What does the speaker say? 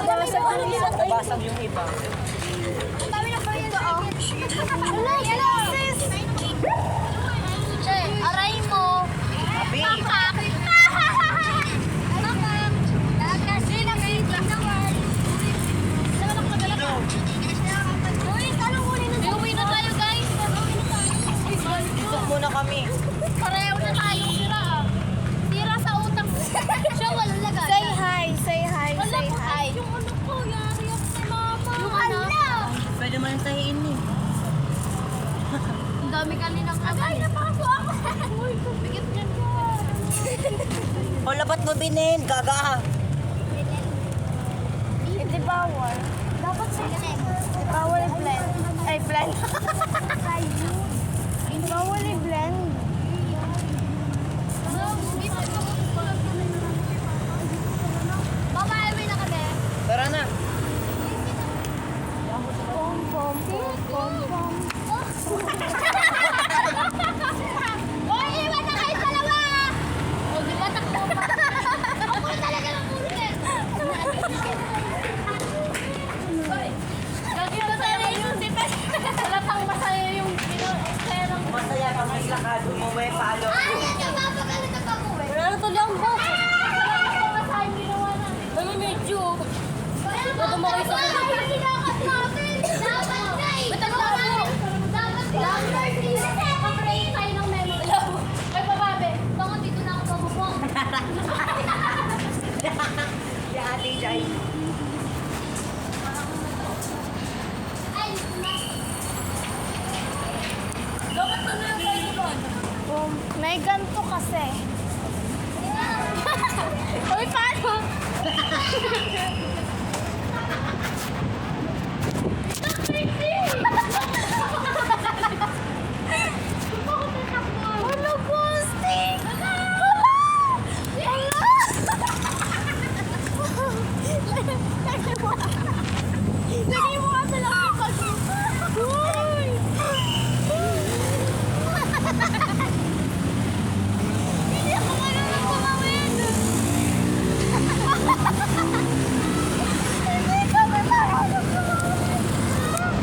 Basag yung iba. Ang dami na pa ito, oh. Hello, sis! Che, aray mo. Abi. Kakak. Kasi nag-iitin na word. Saan ako nagalaw? Uy, talong huli na. Uwi na tayo, guys. Tusok muna kami. Pareho na tayong sira, ah. Sira sa utang. Siya, walang lagay. Say hi, say hi, say hi. Yung ano ko, yari ako kay mama. Yung ano? Pwede mo nang tahiin eh. Ang dami kaninang agay. Napakaso ako. Uy, bigit niyan ko. O, labat mo binin. Gaga. Hindi bawal. Dapat sa ganun. Bawal i-blend. Ay, blend. Bawal i-blend. Babae na kami. Tara na. Pom, pom, pom, pom, pom. Hoy, iwan na kayo dalawa! O, di ba takbo pa? Ako na talaga ng ulit. Lagi masaya yung sipes. Halatang masaya yung perang. Masaya ka may lakad. Umuwi palo. Ay, yung mapagalit na pag-uwi. Wala na tuloy ang book. Masaya yung ginawa na. Ano medyo? Ba't mo kayo sa mga sinakat natin? Dapat guys! Ba't ang labo? Dapat guys! Kapray tayo ng memo. Ay, bababe. Baka dito na ako pabubong. Si Ate Jai. Ay, Dapat na na yung doon. May ganito kasi. Uy, paano? Ano posting? Lagi mo ka lang pag- Uy! Hindi ako marunong tumawin. Hindi kami marunong tumawin.